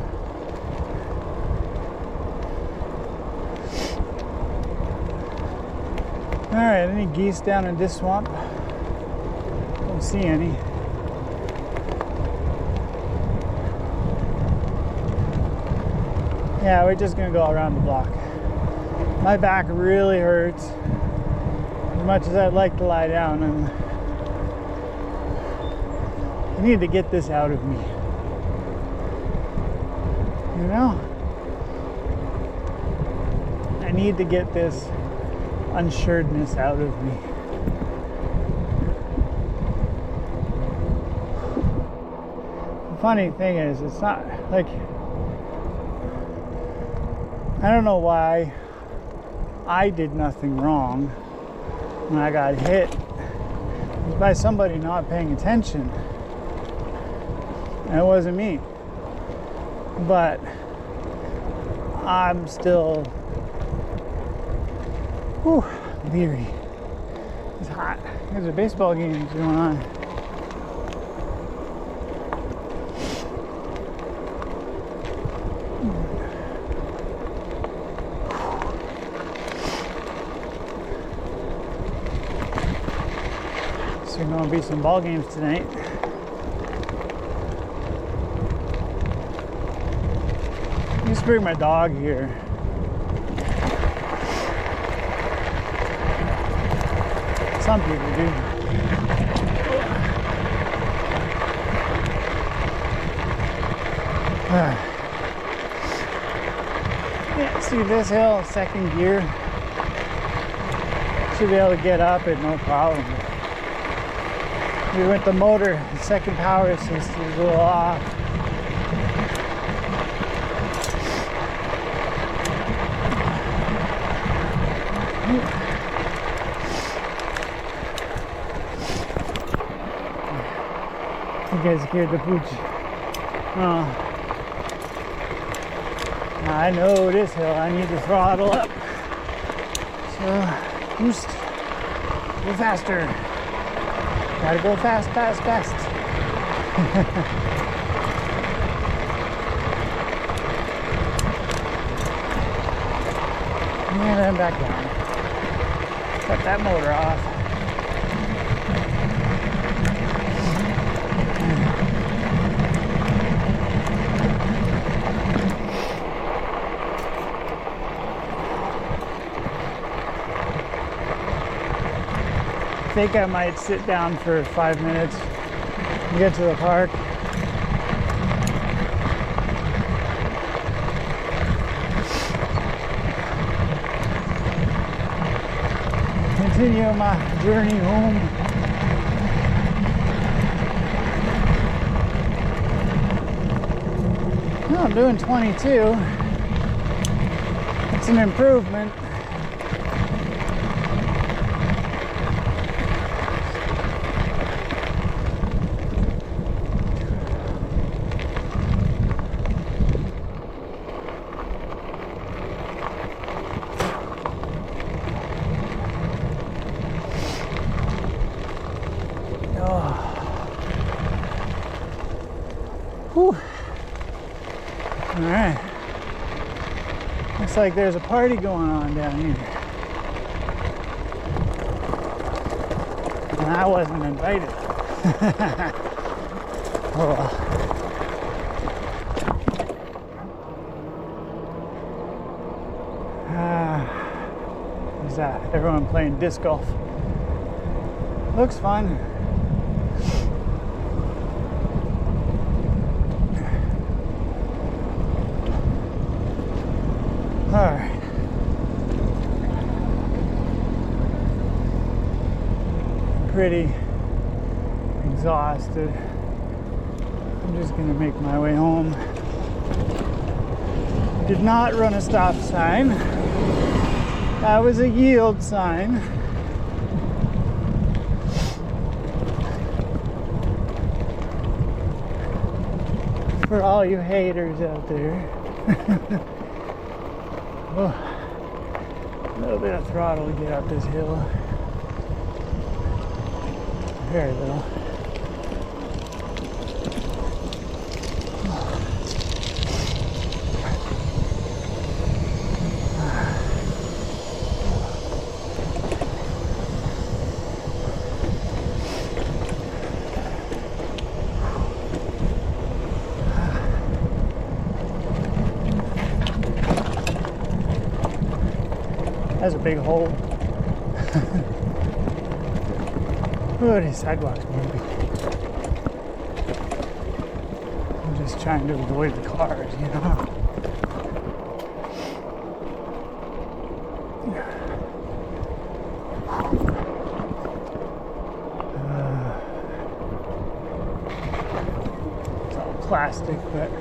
Alright, any geese down in this swamp? Don't see any. Yeah, we're just gonna go around the block. My back really hurts. As much as I'd like to lie down, and I need to get this out of me. You know? I need to get this unsuredness out of me. The funny thing is, it's not like, I don't know why I did nothing wrong when I got hit. It was by somebody not paying attention. And it wasn't me. But I'm still leery. It's hot. There's a baseball game going on. So there's gonna be some ball games tonight. I used to bring my dog here. Some people do. Yeah, see this hill, 2nd gear. Should be able to get up it, no problem. We went the motor, the 2nd power assist was a little off. You guys scared the pooch. Oh. I know this hill, I need to throttle up. So, boost. Go faster. Gotta go fast, fast, fast. And then back down. Cut that motor off. I think I might sit down for 5 minutes and get to the park. Continue my journey home. Well, I'm doing 22. It's an improvement. Whew. All right. Looks like there's a party going on down here. And I wasn't invited. Oh well. Who's that? Everyone playing disc golf. Looks fun. Alright. Pretty exhausted. I'm just gonna make my way home. Did not run a stop sign. That was a yield sign. For all you haters out there. Oh, a little bit of throttle to get up this hill. Very little. That's a big hole. Oh, these sidewalks maybe. I'm just trying to avoid the cars, you know. It's all plastic, but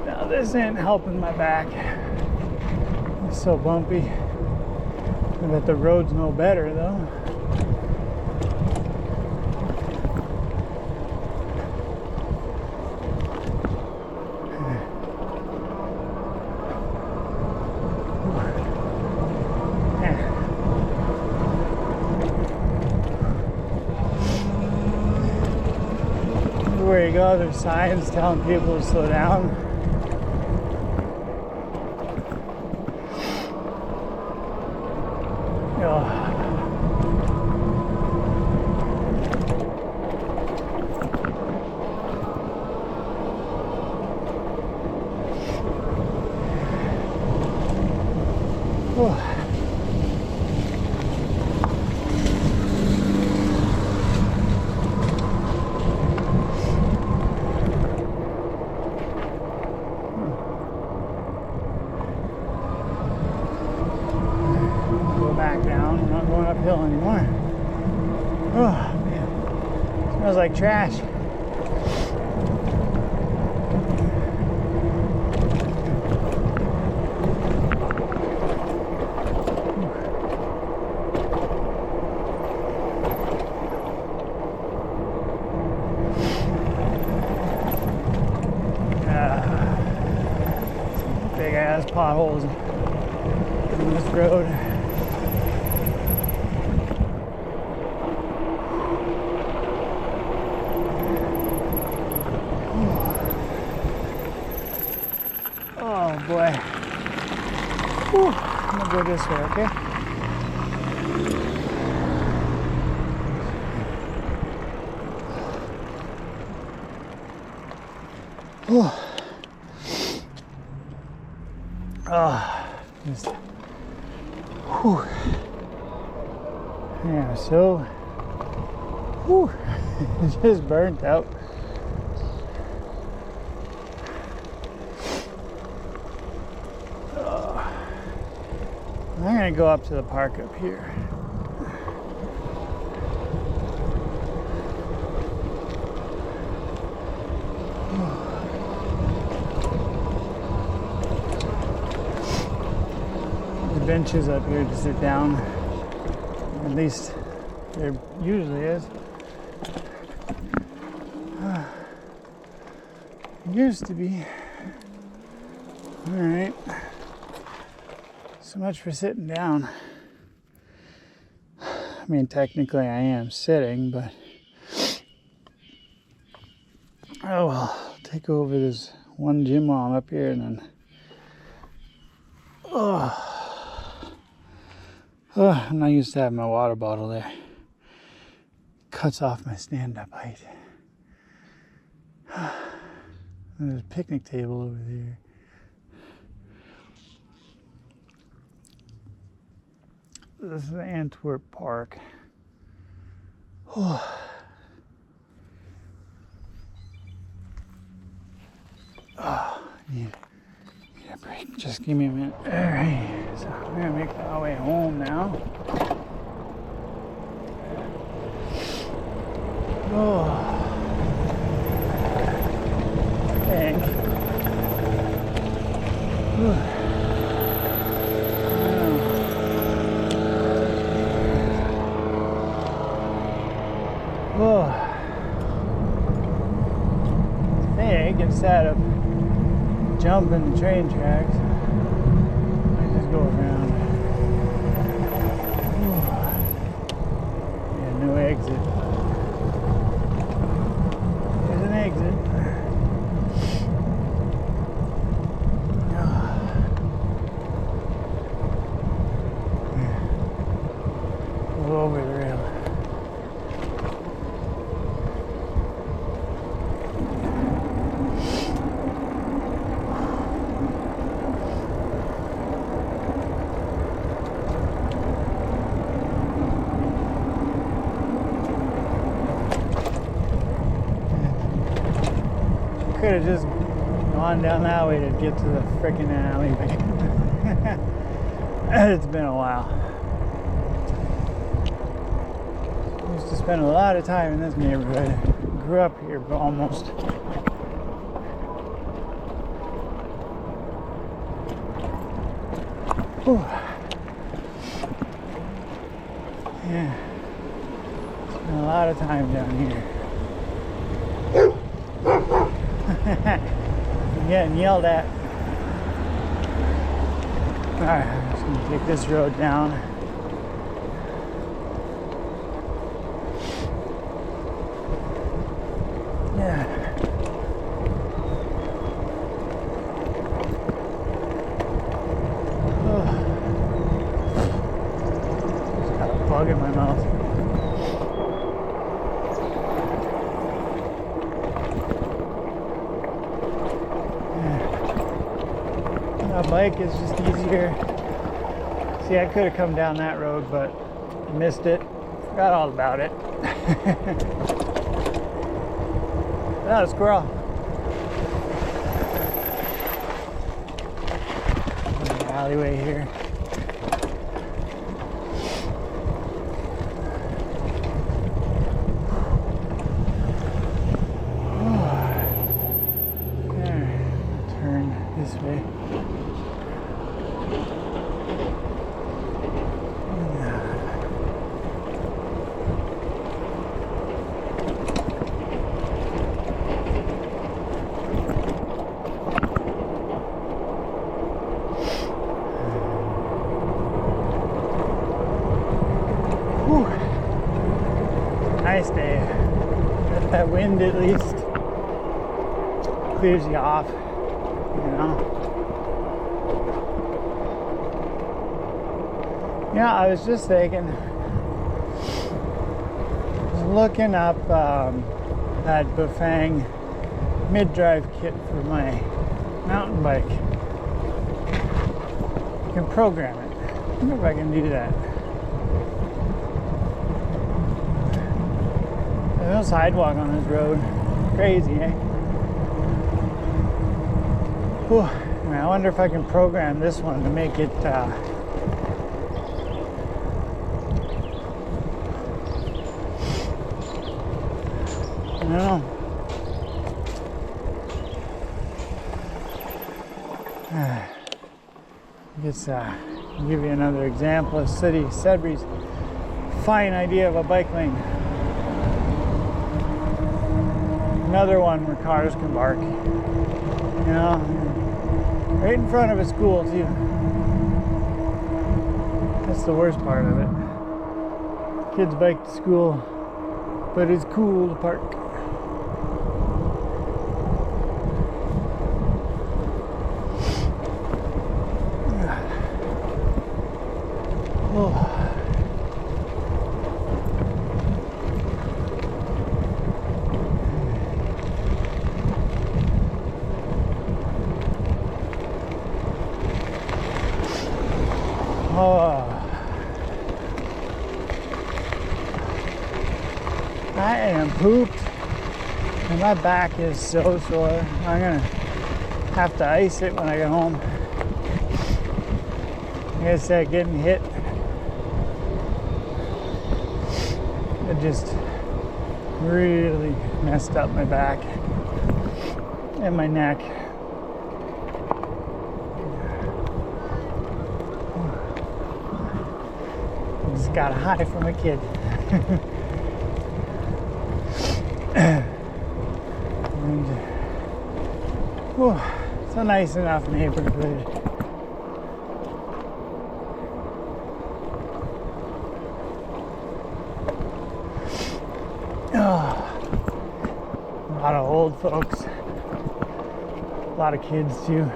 now this ain't helping my back. It's so bumpy. I bet the road's no better though. Everywhere you go, there's signs telling people to slow down. Back down. We're not going uphill anymore. Oh man, smells like trash. potholes in this road. Oh boy. Whew. I'm gonna go this way, okay? Whew. Just, whew. Yeah, so, whew, just burnt out. I'm gonna go up to the park up here. The benches up here to sit down. At least there usually is. Used to be. All right. So much for sitting down. I mean, technically I am sitting, but oh well. I'll take over this one gym while I'm up here and then I'm not used to having my water bottle there. Cuts off my stand-up height. There's a picnic table over there. This is the Antwerp Park. Oh. Need a break. Just give me a minute. All right, so I'm gonna make my way home now. Oh, thanks. Oh, hey, instead of jumping the train tracks, I just go around. Yeah, no exit. There's an exit. Go over the rail. Could have just gone down that way to get to the freaking alleyway. It's been a while. I used to spend a lot of time in this neighborhood. Grew up here, but almost. Whew. Yeah. Spent a lot of time down here. I'm getting yelled at. Alright, I'm just gonna take this road down. Yeah. Just got a bug in my mouth. Bike is just easier. See, I could have come down that road, but missed it. Forgot all about it. Oh, a squirrel. The alleyway here. Turn this way. Whew. Nice day. That wind at least clears you off, you know. Yeah, I was just thinking, looking up that Bafang mid-drive kit for my mountain bike. You can program it. I wonder if I can do that. There's no sidewalk on this road. Crazy, eh? Whew. I wonder if I can program this one to make it I don't know. Guess I'll give you another example of Sudbury's fine idea of a bike lane. Another one where cars can bark. You know, right in front of a school too. That's the worst part of it. Kids bike to school, but it's cool to park. I am pooped and my back is so sore. I'm gonna have to ice it when I get home. Like I said, getting hit, it just really messed up my back and my neck. Just got high from a kid. And, it's a nice enough neighborhood. A lot of old folks, a lot of kids too.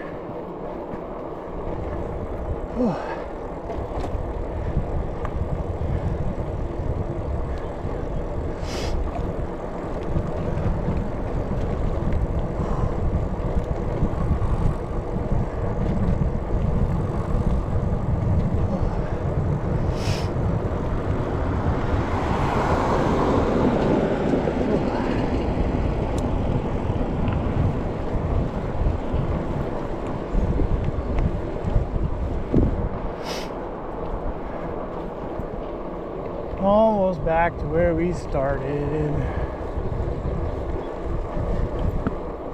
Almost back to where we started.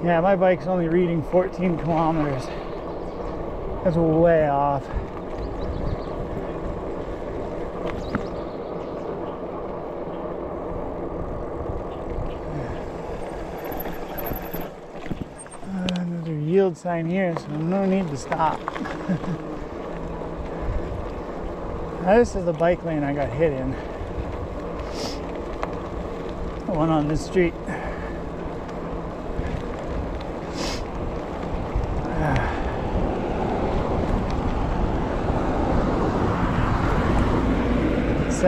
Yeah, my bike's only reading 14 kilometers. That's way off. Another yield sign here, so no need to stop. Now, this is the bike lane I got hit in. The one on this street. It's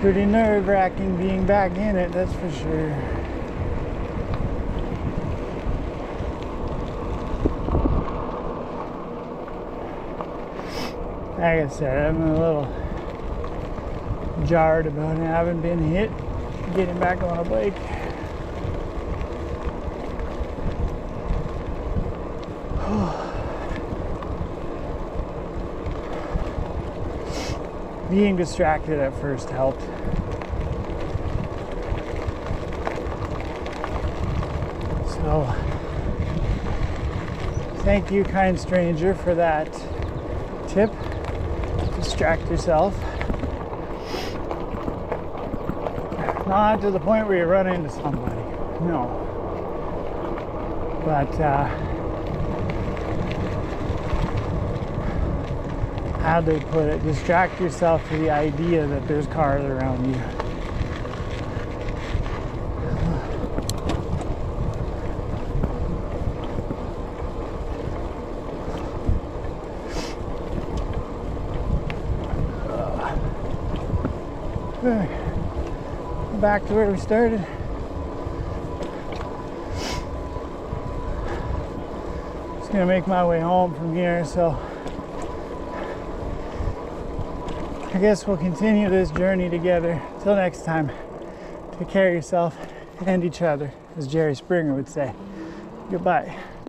pretty nerve-wracking being back in it, that's for sure. Like I said, I'm a little jarred about having been hit getting back on a bike. Being distracted at first helped. So, thank you, kind stranger, for that tip. Distract yourself. Not to the point where you run into somebody. No. But how'd they put it? Distract yourself to the idea that there's cars around you. Back to where we started. Just gonna make my way home from here, so I guess we'll continue this journey together. Till next time, take care of yourself and each other, as Jerry Springer would say. Goodbye.